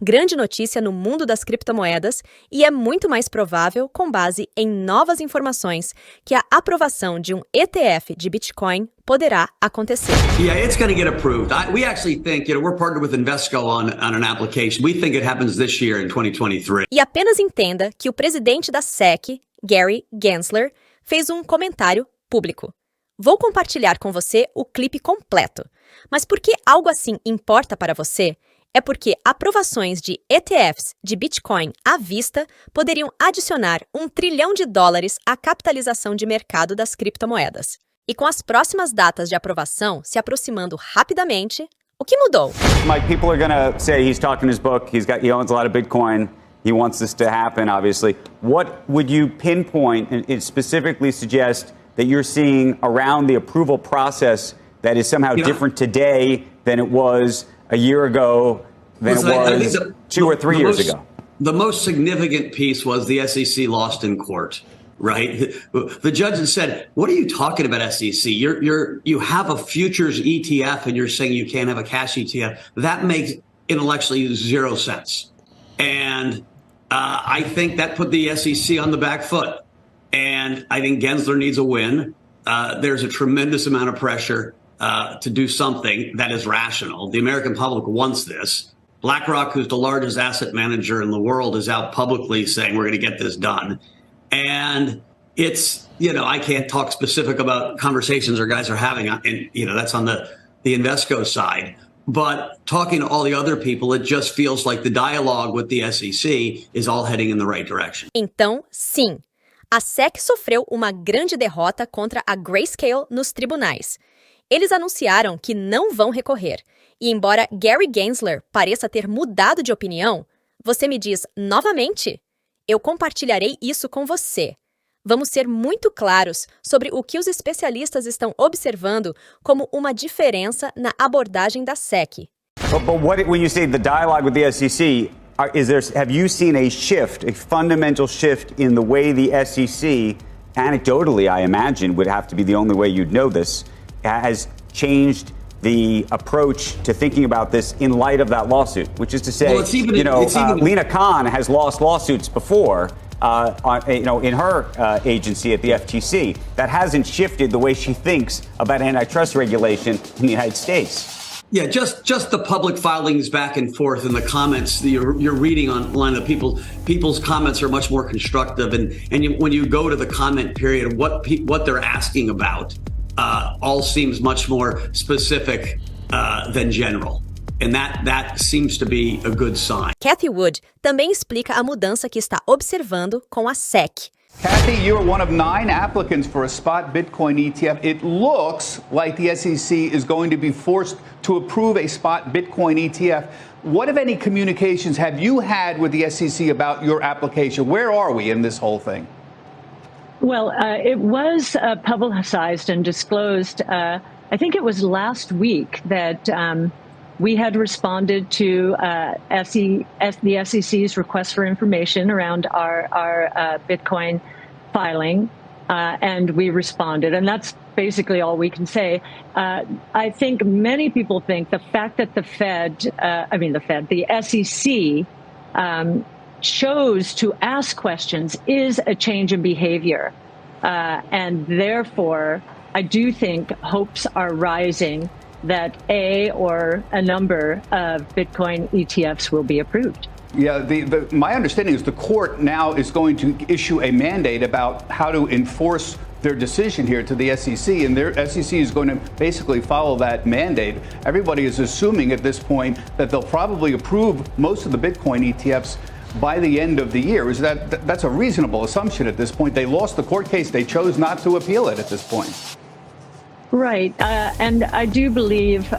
grande notícia no mundo das criptomoedas e é muito mais provável, com base em novas informações, que a aprovação de um ETF de Bitcoin poderá acontecer. Yeah, it's going to get approved. We actually think, we're partnered with Invesco on an application. We think it happens this year in 2023. E apenas entenda que o presidente da SEC, Gary Gensler, fez um comentário público. Vou compartilhar com você o clipe completo. Mas por que algo assim importa para você? É porque aprovações de ETFs de Bitcoin à vista poderiam adicionar $1 trilhão à capitalização de mercado das criptomoedas. E com as próximas datas de aprovação se aproximando rapidamente, o que mudou? Mike, people are going to say he's talking his book, he owns a lot of Bitcoin, he wants this to happen, obviously. What would you pinpoint and specifically suggest that you're seeing around the approval process that is somehow different today than it was a year ago, than it was 2 or 3 years ago? The most significant piece was the SEC lost in court, right? The judge said, what are you talking about, SEC? You have a futures ETF and you're saying you can't have a cash ETF. That makes intellectually zero sense. And I think that put the SEC on the back foot. And I think Gensler needs a win. There's a tremendous amount of pressure to do something that is rational. The American public wants this. BlackRock, who's the largest asset manager in the world, is out publicly saying we're going to get this done. And it's, I can't talk specific about conversations our guys are having, and that's on the Invesco side. But talking to all the other people, it just feels like the dialogue with the SEC is all heading in the right direction. Então, sim, a SEC sofreu uma grande derrota contra a Grayscale nos tribunais. Eles anunciaram que não vão recorrer. E embora Gary Gensler pareça ter mudado de opinião, você me diz novamente? Eu compartilharei isso com você. Vamos ser muito claros sobre o que os especialistas estão observando como uma diferença na abordagem da SEC. But when you say the dialogue with the SEC, have you seen a shift, a fundamental shift in the way the SEC, anecdotally I imagine, would have to be the only way you'd know this, has changed the approach to thinking about this in light of that lawsuit, which is to say, Lena Khan has lost lawsuits before, in her agency at the FTC. That hasn't shifted the way she thinks about antitrust regulation in the United States. Yeah, just the public filings back and forth and the comments that you're reading online of people's comments are much more constructive, and when you go to the comment period, what they're asking about all seems much more specific than general. And that seems to be a good sign. Cathie Wood também explica a mudança que está observando com a SEC. Cathie, you're one of 9 applicants for a spot Bitcoin ETF. It looks like the SEC is going to be forced to approve a spot Bitcoin ETF. What, if any, communications have you had with the SEC about your application? Where are we in this whole thing? Well, it was publicized and disclosed, I think it was last week, that we had responded to the SEC's request for information around our Bitcoin filing, and we responded. And that's basically all we can say. I think many people think the fact that the SEC chose to ask questions is a change in behavior. And therefore, I do think hopes are rising that a number of Bitcoin ETFs will be approved. Yeah, my understanding is the court now is going to issue a mandate about how to enforce their decision here to the SEC, and their SEC is going to basically follow that mandate. Everybody is assuming at this point that they'll probably approve most of the Bitcoin ETFs by the end of the year. That's a reasonable assumption at this point? They lost the court case. They chose not to appeal it at this point. Right. And I do believe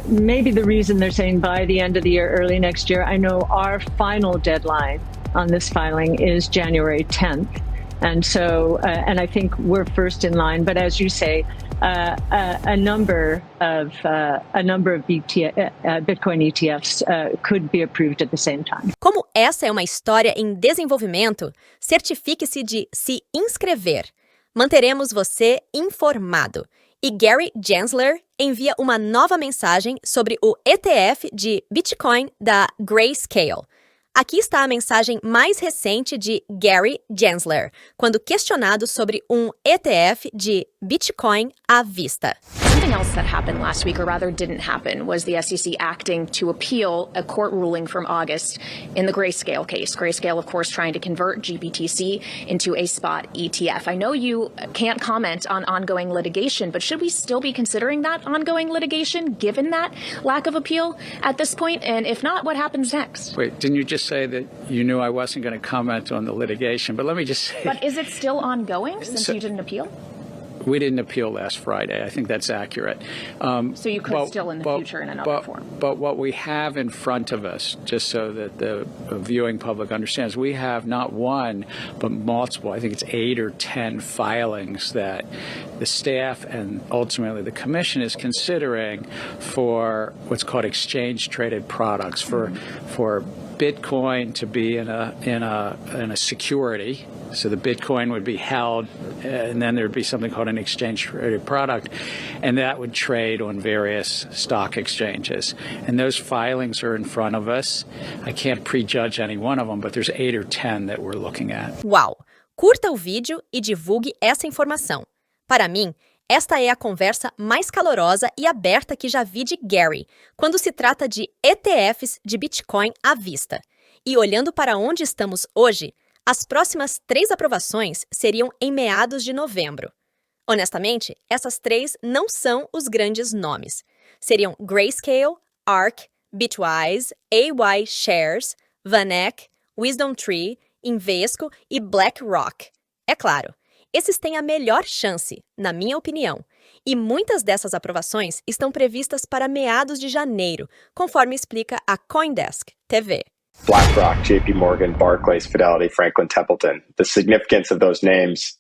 maybe the reason they're saying by the end of the year, early next year, I know our final deadline on this filing is January 10th. And so, and I think we're first in line. But as you say, a number of Bitcoin ETFs could be approved at the same time. Como essa é uma história em desenvolvimento, certifique-se de se inscrever. Manteremos você informado. E Gary Gensler envia uma nova mensagem sobre o ETF de Bitcoin da Grayscale. Aqui está a mensagem mais recente de Gary Gensler, quando questionado sobre um ETF de Bitcoin à vista. Something else that happened last week, or rather didn't happen, was the SEC acting to appeal a court ruling from August in the Grayscale case. Grayscale, of course, trying to convert GBTC into a spot ETF. I know you can't comment on ongoing litigation, but should we still be considering that ongoing litigation given that lack of appeal at this point? And if not, what happens next? Wait, didn't you just say that you knew I wasn't going to comment on the litigation? But let me just say... But is it still ongoing since you didn't appeal? We didn't appeal last Friday. I think that's accurate. So you could still in the future in another form. But what we have in front of us, just so that the viewing public understands, we have not one, but multiple, I think it's 8 or 10 filings that the staff and ultimately the commission is considering for what's called exchange-traded products, for Bitcoin to be in a security. So the Bitcoin would be held, and then there'd be something called an exchange-traded product, and that would trade on various stock exchanges. And those filings are in front of us. I can't prejudge any one of them, but there's 8 or 10 that we're looking at. Uau! Curta o vídeo e divulgue essa informação. Para mim, esta é a conversa mais calorosa e aberta que já vi de Gary, quando se trata de ETFs de Bitcoin à vista. E olhando para onde estamos hoje, as próximas 3 aprovações seriam em meados de novembro. Honestamente, essas 3 não são os grandes nomes. Seriam Grayscale, ARK, Bitwise, AY Shares, VanEck, WisdomTree, Invesco e BlackRock. É claro, esses têm a melhor chance, na minha opinião, e muitas dessas aprovações estão previstas para meados de janeiro, conforme explica a CoinDesk TV. BlackRock, JP Morgan, Barclays, Fidelity, Franklin Templeton. The significance of those names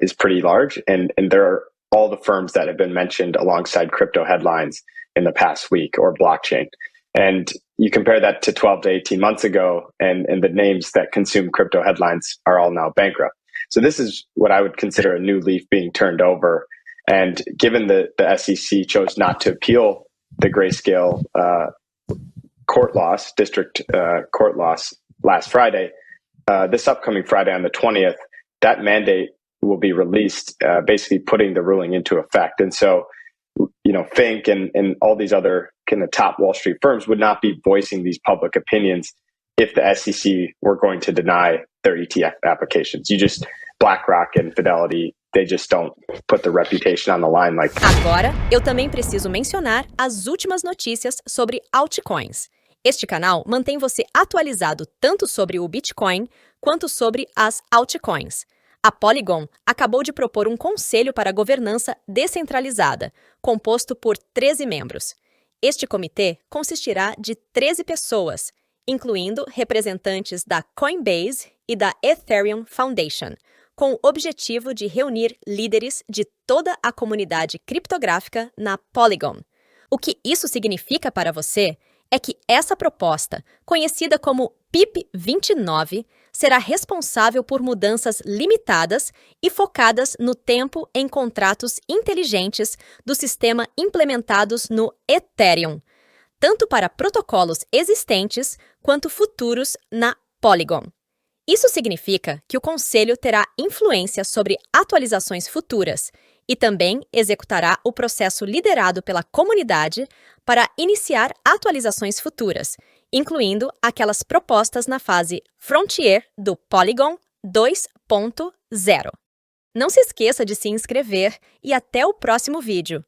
is pretty large, and there are all the firms that have been mentioned alongside crypto headlines in the past week or blockchain. And you compare that to 12 to 18 months ago, and the names that consume crypto headlines are all now bankrupt. So this is what I would consider a new leaf being turned over. And given the SEC chose not to appeal the Grayscale district court loss last Friday, this upcoming Friday on the 20th, that mandate will be released, basically putting the ruling into effect. And so, Fink and all these other kind of top Wall Street firms would not be voicing these public opinions if the SEC were going to deny their ETF applications. BlackRock and Fidelity, they just don't put the reputation on the line like that. Agora, eu também preciso mencionar as últimas notícias sobre altcoins. Este canal mantém você atualizado tanto sobre o Bitcoin quanto sobre as altcoins. A Polygon acabou de propor um conselho para a governança descentralizada, composto por 13 membros. Este comitê consistirá de 13 pessoas, incluindo representantes da Coinbase e da Ethereum Foundation, com o objetivo de reunir líderes de toda a comunidade criptográfica na Polygon. O que isso significa para você é que essa proposta, conhecida como PIP29, será responsável por mudanças limitadas e focadas no tempo em contratos inteligentes do sistema implementados no Ethereum, tanto para protocolos existentes quanto futuros na Polygon. Isso significa que o Conselho terá influência sobre atualizações futuras e também executará o processo liderado pela comunidade para iniciar atualizações futuras, incluindo aquelas propostas na fase Frontier do Polygon 2.0. Não se esqueça de se inscrever e até o próximo vídeo.